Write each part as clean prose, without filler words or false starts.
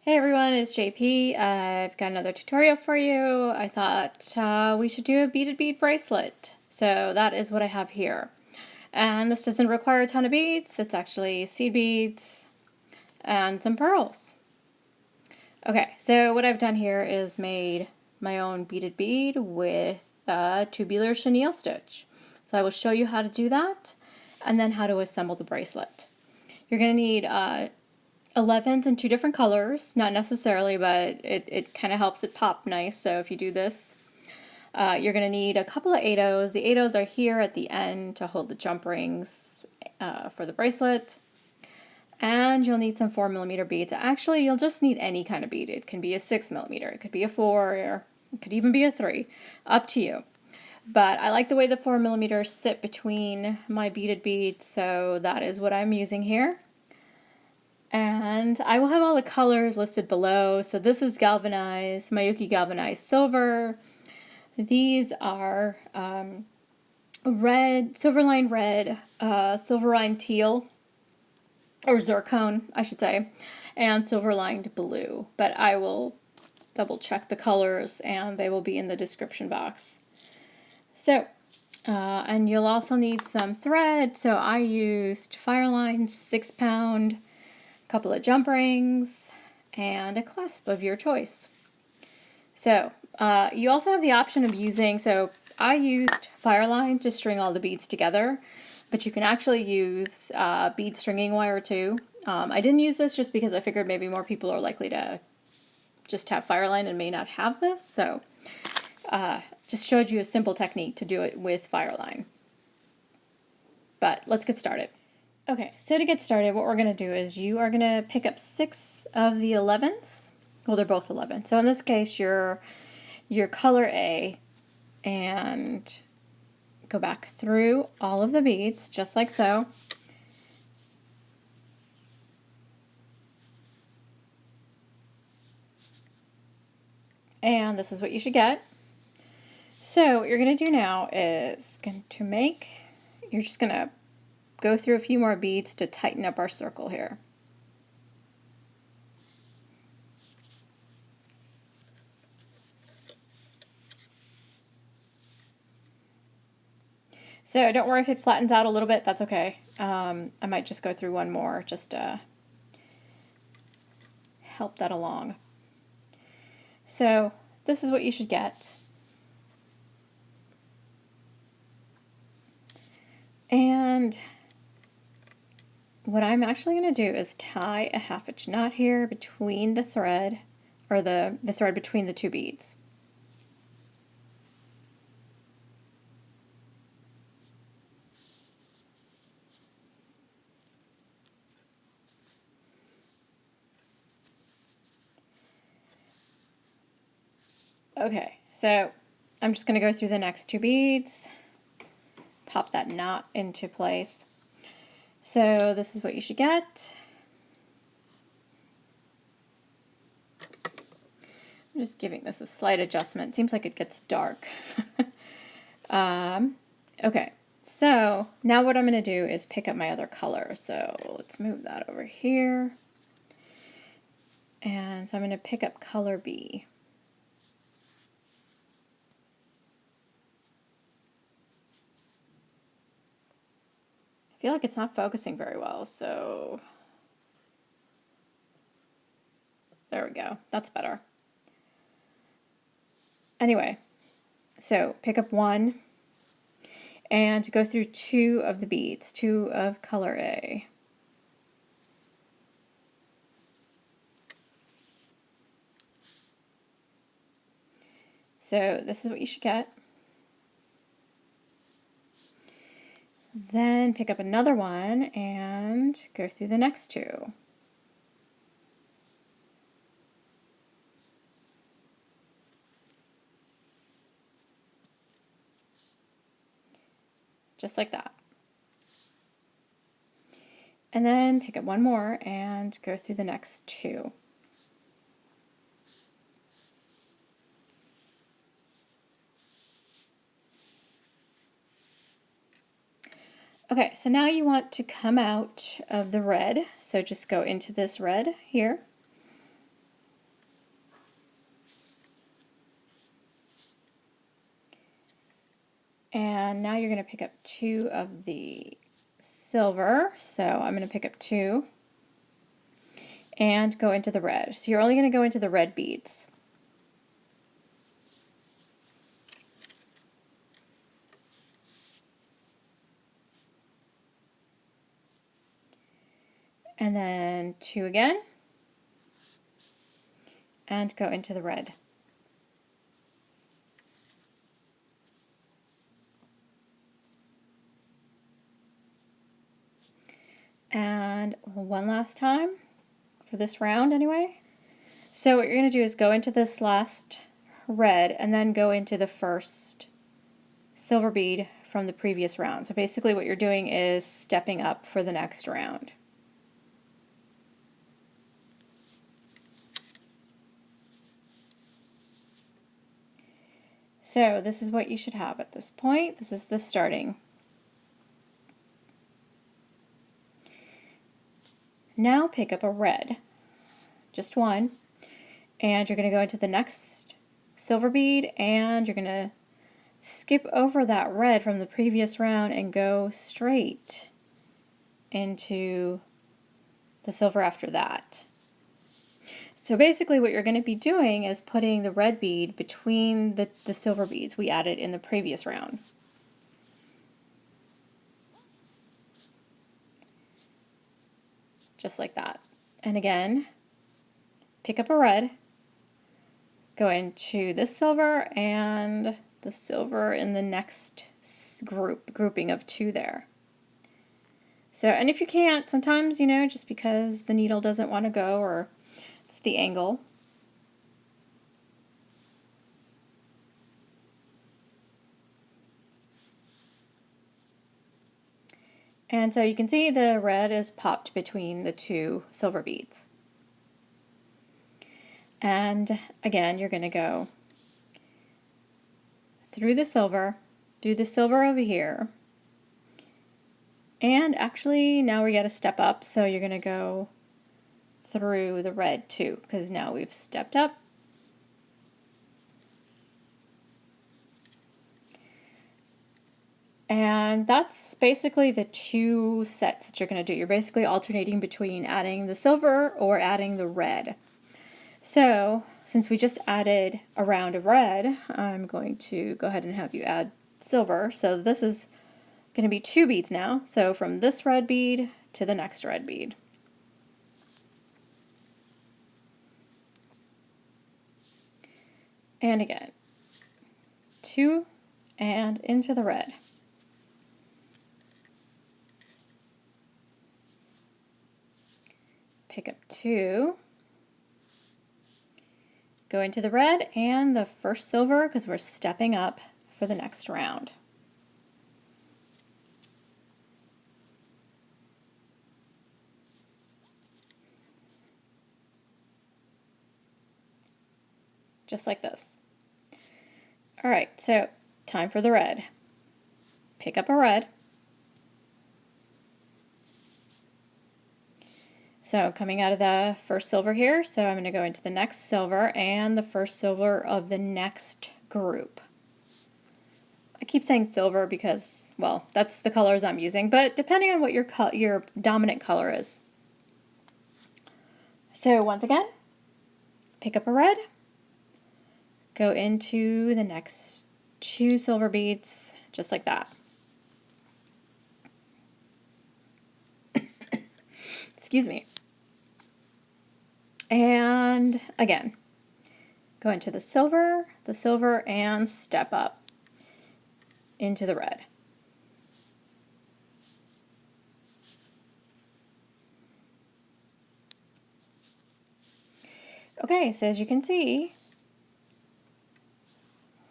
Hey everyone, it's JP. I've got another tutorial for you. I thought we should do a beaded bead bracelet. So that is what I have here. And this doesn't require a ton of beads. It's actually seed beads and some pearls. Okay, so what I've done here is made my own beaded bead with a tubular chenille stitch. So I will show you how to do that and then how to assemble the bracelet. You're going to need 11s in two different colors, not necessarily, but it kind of helps it pop nice. So if you do this, you're going to need a couple of 8/0s. The 8/0s are here at the end to hold the jump rings for the bracelet. And you'll need some 4mm beads. Actually, you'll just need any kind of bead. It can be a 6mm, it could be a 4, or it could even be a 3. Up to you. But I like the way the 4mm sit between my beaded beads, so that is what I'm using here. And I will have all the colors listed below. So this is galvanized, Miyuki galvanized silver. These are red, silverline red, silverline teal, or zircon, I should say, and silverlined blue. But I will double check the colors and they will be in the description box. So, and you'll also need some thread. So I used Fireline 6-pound, couple of jump rings, and a clasp of your choice. So you also have the option of using, so I used Fireline to string all the beads together, but you can actually use bead stringing wire too. I didn't use this just because I figured maybe more people are likely to just have Fireline and may not have this, so just showed you a simple technique to do it with Fireline. But let's get started. Okay, so to get started, what we're going to do is you are going to pick up 6 of the 11s. Well, they're both 11. So in this case, your color A, and go back through all of the beads, just like so. And this is what you should get. So what you're going to do now is you're just going to go through a few more beads to tighten up our circle here. So don't worry if it flattens out a little bit, that's okay. I might just go through one more just to help that along. So this is what you should get. And what I'm actually going to do is tie a 1/2 inch knot here between the thread, or the thread between the two beads. Okay, so I'm just going to go through the next 2 beads, pop that knot into place. So this is what you should get. I'm just giving this a slight adjustment. It seems like it gets dark. Okay, so now what I'm going to do is pick up my other color. So let's move that over here. And so I'm going to pick up color B. I feel like it's not focusing very well, so there we go. That's better. Anyway, so pick up 1 and go through 2 of the beads, 2 of color A. So this is what you should get. Then pick up another one and go through the next 2. Just like that. And then pick up one more and go through the next 2. Okay, so now you want to come out of the red, so just go into this red here. And now you're going to pick up 2 of the silver. So I'm going to pick up 2 and go into the red. So you're only going to go into the red beads. And then 2 again, and go into the red. And one last time for this round anyway. So what you're going to do is go into this last red and then go into the first silver bead from the previous round. So basically what you're doing is stepping up for the next round. So this is what you should have at this point. This is the starting. Now pick up a red, just one, and you're going to go into the next silver bead and you're going to skip over that red from the previous round and go straight into the silver after that. So basically what you're going to be doing is putting the red bead between the silver beads we added in the previous round. Just like that. And again, pick up a red, go into this silver and the silver in the next grouping of 2 there. So, and if you can't, sometimes, you know, just because the needle doesn't want to go or it's the angle. And so you can see the red is popped between the 2 silver beads. And again, you're going to go through the silver over here. And actually now we got to step up, so you're going to go through the red too, because now we've stepped up. And that's basically the 2 sets that you're going to do. You're basically alternating between adding the silver or adding the red. So since we just added a round of red, I'm going to go ahead and have you add silver. So this is going to be 2 beads now. So from this red bead to the next red bead. And again, 2 and into the red. Pick up 2, go into the red and the first silver because we're stepping up for the next round. Just like this. All right, so time for the red. Pick up a red. So coming out of the first silver here, so I'm going to go into the next silver and the first silver of the next group. I keep saying silver because, well, that's the colors I'm using, but depending on what your dominant color is. So once again, pick up a red, go into the next 2 silver beads, just like that. Excuse me. And again, go into the silver, and step up into the red. Okay, so as you can see,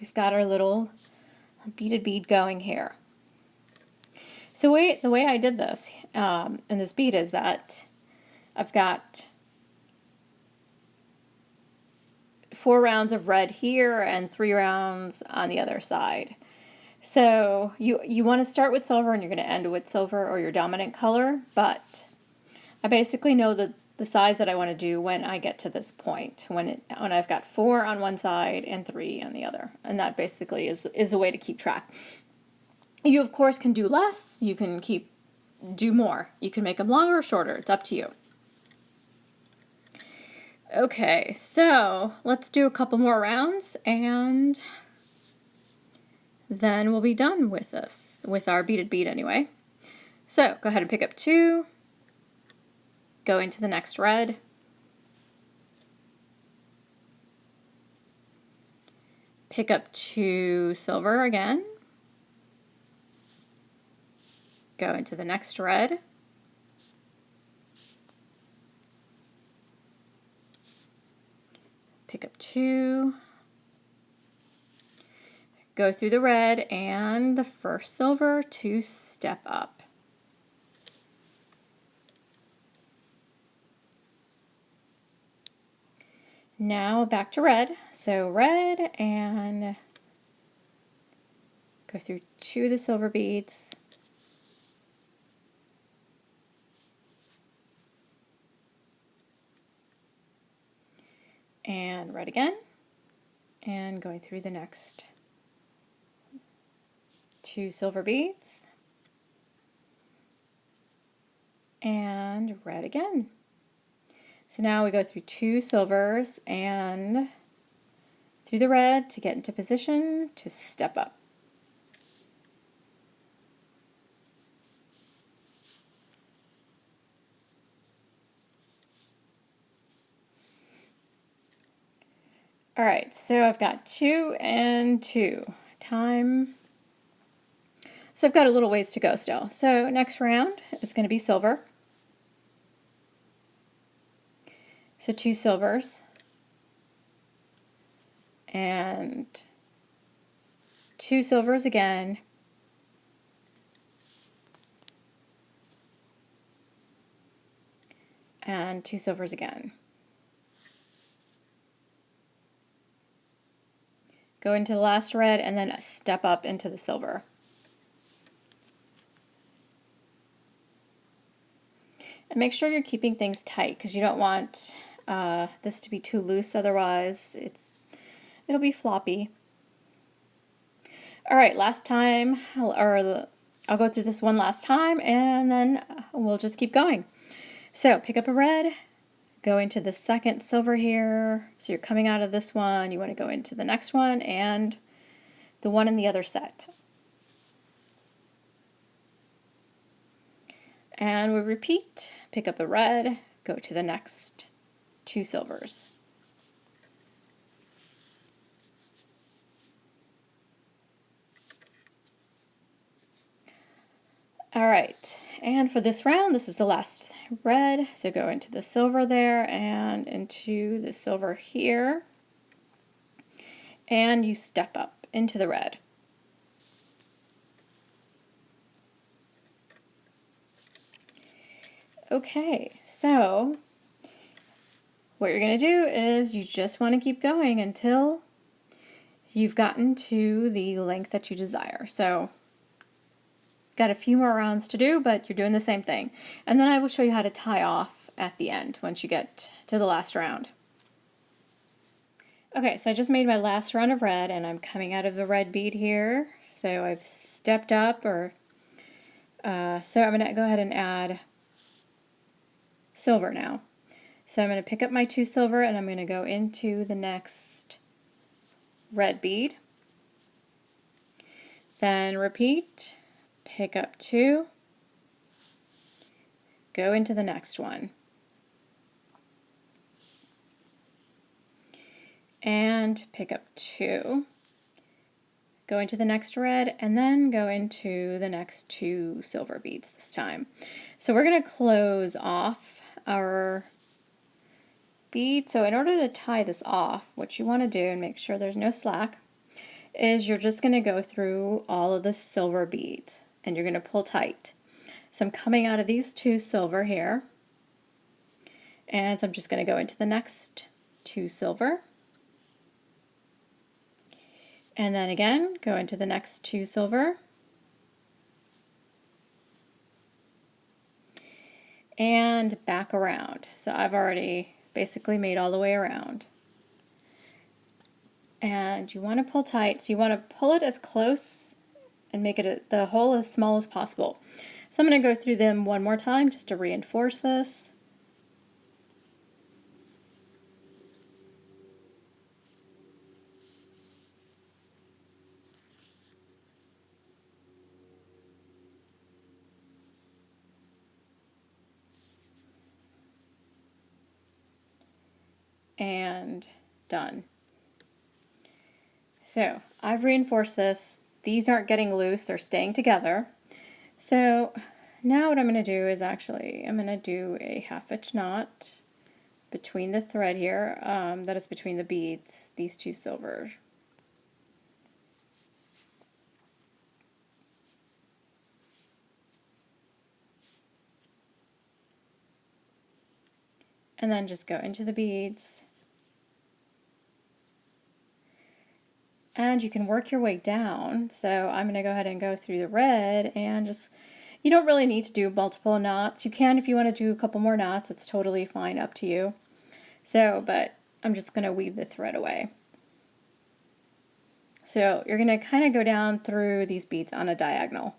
we've got our little beaded bead going here. So the way I did this in this bead is that I've got 4 rounds of red here and 3 rounds on the other side. So you want to start with silver and you're going to end with silver or your dominant color, but I basically know the size that I want to do when I get to this point, when I've got 4 on one side and 3 on the other. And that basically is a way to keep track. You of course can do less, you can do more. You can make them longer or shorter, it's up to you. Okay, so let's do a couple more rounds and then we'll be done with this, with our beaded bead anyway. So go ahead and pick up 2, go into the next red, pick up 2 silver again, go into the next red, pick up 2, go through the red and the first silver to step up. Now back to red, so red and go through 2 of the silver beads, and red again, and going through the next 2 silver beads, and red again. So now we go through 2 silvers and through the red to get into position to step up. All right, so I've got 2 and 2. Time. So I've got a little ways to go still. So next round is going to be silver. So 2 silvers and 2 silvers again, and 2 silvers again. Go into the last red and then step up into the silver. And make sure you're keeping things tight because you don't want this to be too loose, otherwise it'll be floppy. All right, last time, I'll go through this one last time and then we'll just keep going. So pick up a red, go into the second silver here. So you're coming out of this one, you want to go into the next one and the one in the other set. And we repeat, pick up a red, go to the next 2 silvers. All right, and for this round, this is the last red, so go into the silver there and into the silver here, and you step up into the red. Okay, so what you're going to do is you just want to keep going until you've gotten to the length that you desire. So got a few more rounds to do, but you're doing the same thing. And then I will show you how to tie off at the end once you get to the last round. Okay, so I just made my last round of red and I'm coming out of the red bead here. So I've stepped up, so I'm going to go ahead and add silver now. So I'm going to pick up my 2 silver and I'm going to go into the next red bead. Then repeat, pick up 2, go into the next one. And pick up 2, go into the next red, and then go into the next 2 silver beads this time. So we're going to close off our bead. So in order to tie this off, what you want to do and make sure there's no slack is you're just going to go through all of the silver beads and you're going to pull tight. So I'm coming out of these 2 silver here, and so I'm just going to go into the next 2 silver. And then again, go into the next 2 silver. And back around. So I've already basically made all the way around. And you want to pull tight, so you want to pull it as close and make it the hole as small as possible. So I'm going to go through them one more time just to reinforce this. And done. So I've reinforced this. These aren't getting loose, they're staying together. So now what I'm going to do is I'm going to do a 1/2 inch knot between the thread here, that is between the beads, these two silver. And then just go into the beads. And you can work your way down. So I'm going to go ahead and go through the red and just, you don't really need to do multiple knots. You can if you want to do a couple more knots, it's totally fine, up to you. So, but I'm just going to weave the thread away. So you're going to kind of go down through these beads on a diagonal.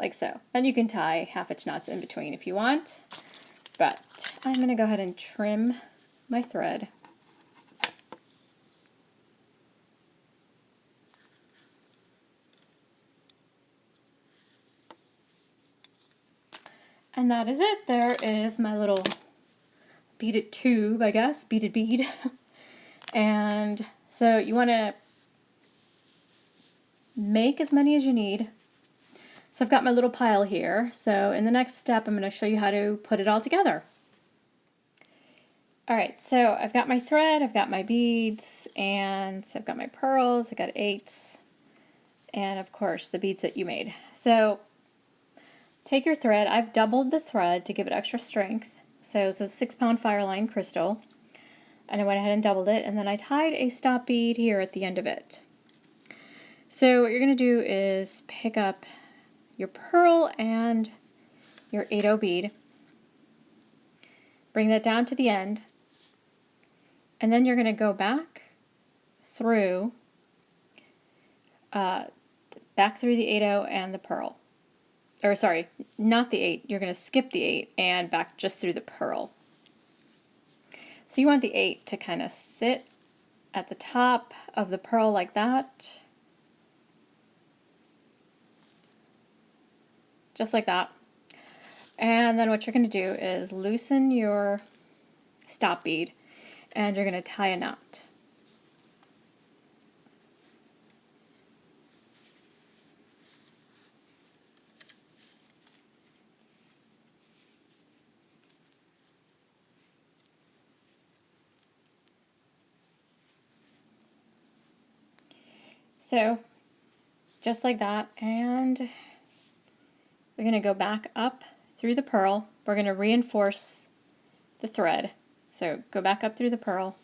Like so. And you can tie 1/2 inch knots in between if you want. But I'm going to go ahead and trim my thread. And that is it. There is my little beaded tube, I guess, beaded bead. And so you want to make as many as you need. So I've got my little pile here. So in the next step, I'm going to show you how to put it all together. All right, so I've got my thread, I've got my beads, and so I've got my pearls, I've got 8s, and of course the beads that you made. So take your thread. I've doubled the thread to give it extra strength. So this is a 6-pound Fireline crystal. And I went ahead and doubled it, and then I tied a stop bead here at the end of it. So what you're going to do is pick up your pearl and your 8/0 bead. Bring that down to the end. And then you're going to go back through the 8/0 and the pearl. Or sorry, not the 8. You're going to skip the 8 and back just through the pearl. So you want the 8 to kind of sit at the top of the pearl like that. Just like that. And then what you're going to do is loosen your stop bead and you're going to tie a knot. So just like that, and we're going to go back up through the pearl. We're going to reinforce the thread. So go back up through the pearl.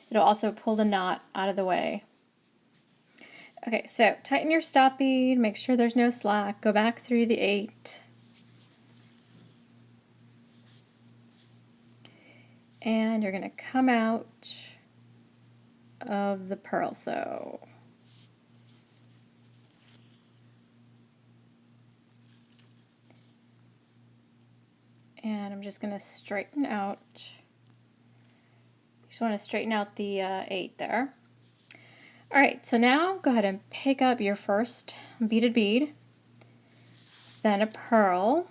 It'll also pull the knot out of the way. Okay, so tighten your stop bead, make sure there's no slack, go back through the 8. And you're going to come out of the pearl, so and I'm just going to straighten out, just want to straighten out the 8 there. Alright, so now go ahead and pick up your first beaded bead, then a pearl,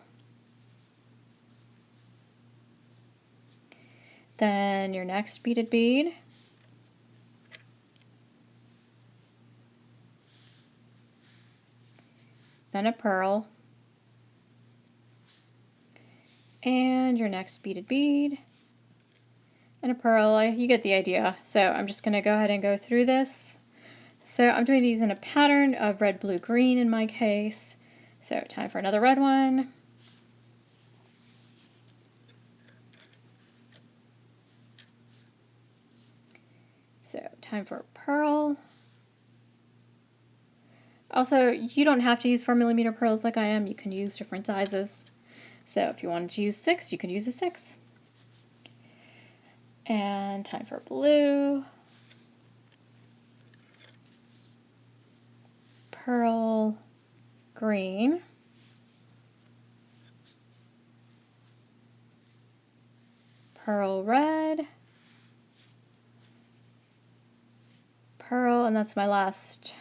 then your next beaded bead, then a pearl, and your next beaded bead, and a pearl. You get the idea. So I'm just going to go ahead and go through this. So I'm doing these in a pattern of red, blue, green in my case. So time for another red one. So time for a pearl. Also, you don't have to use 4mm pearls like I am. You can use different sizes. So if you wanted to use 6, you could use a 6. And time for blue. pearl green. Pearl red. Pearl, and that's my last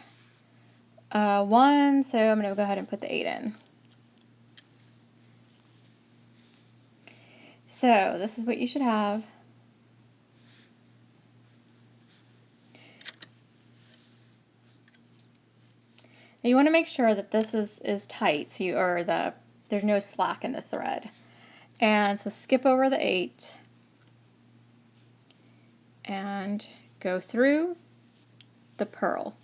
one, so I'm going to go ahead and put the 8 in. So this is what you should have. Now you want to make sure that this is tight, so there's no slack in the thread. And so skip over the 8 and go through the pearl.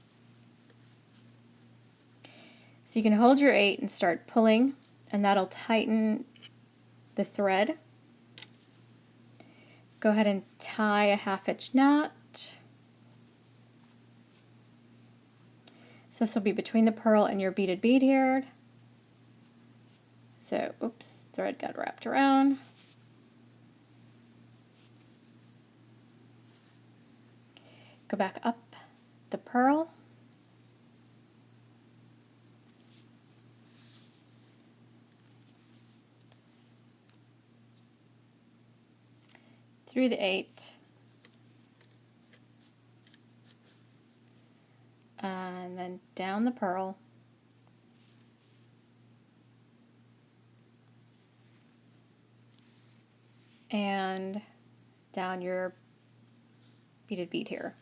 So you can hold your 8 and start pulling, and that'll tighten the thread. Go ahead and tie a 1/2 inch knot. So this will be between the pearl and your beaded bead here. So, oops, thread got wrapped around. Go back up the pearl. Through the 8. And then down the pearl. And down your beaded bead here.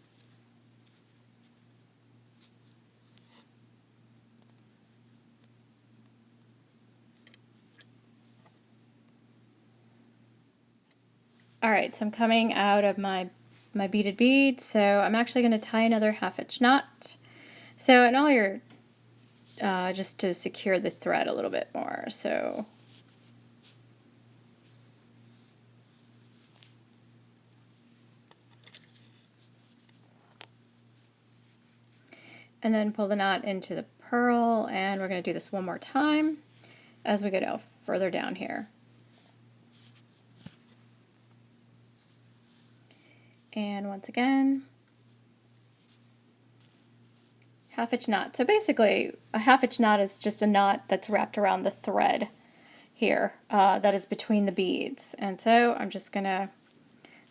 Alright, so I'm coming out of my beaded bead, so I'm actually going to tie another 1/2 inch knot. So, and all your, just to secure the thread a little bit more, so. And then pull the knot into the pearl, and we're going to do this one more time as we go down further down here. And once again, 1/2 inch knot. So basically, a 1/2 inch knot is just a knot that's wrapped around the thread here that is between the beads. And so I'm just gonna,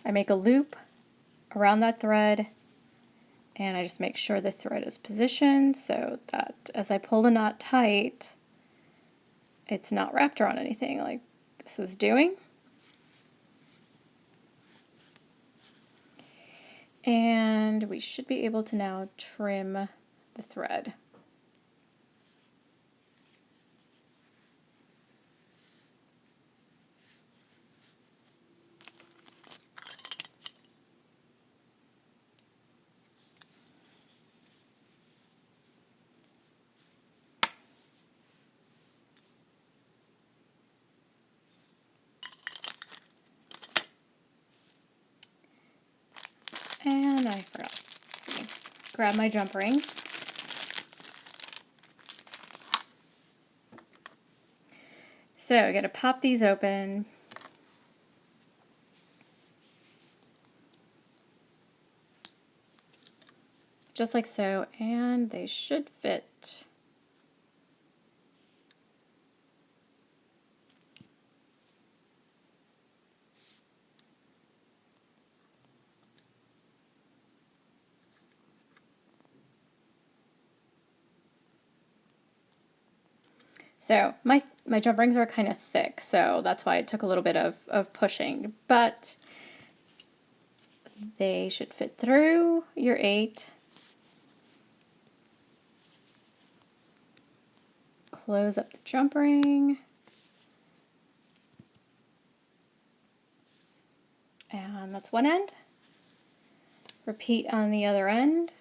I make a loop around that thread, and I just make sure the thread is positioned so that as I pull the knot tight, it's not wrapped around anything like this is doing. And we should be able to now trim the thread. And I forgot. Let's see. Grab my jump rings. So I gotta pop these open. Just like so, and they should fit. So my jump rings are kind of thick, so that's why it took a little bit of pushing, but they should fit through your 8. Close up the jump ring. And that's one end. Repeat on the other end.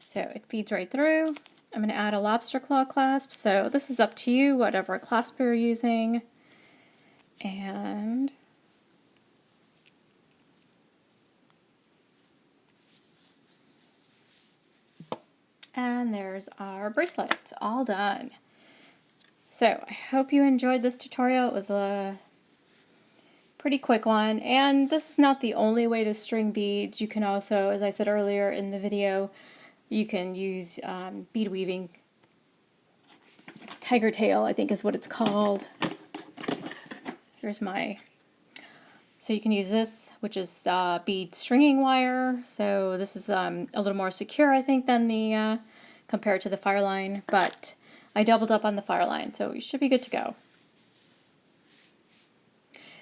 So it feeds right through. I'm going to add a lobster claw clasp, so this is up to you, whatever clasp you're using. And there's our bracelet, all done. So I hope you enjoyed this tutorial. It was a pretty quick one, and this is not the only way to string beads. You can also, as I said earlier in the video, you can use bead weaving. Tiger tail, I think is what it's called. Here's my... So you can use this, which is bead stringing wire. So this is a little more secure, I think, than the compared to the Fireline, but I doubled up on the Fireline, so you should be good to go.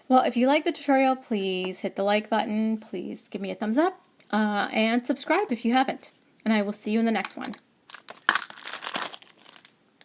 Well, if you like the tutorial, please hit the like button, please give me a thumbs up, and subscribe if you haven't. And I will see you in the next one.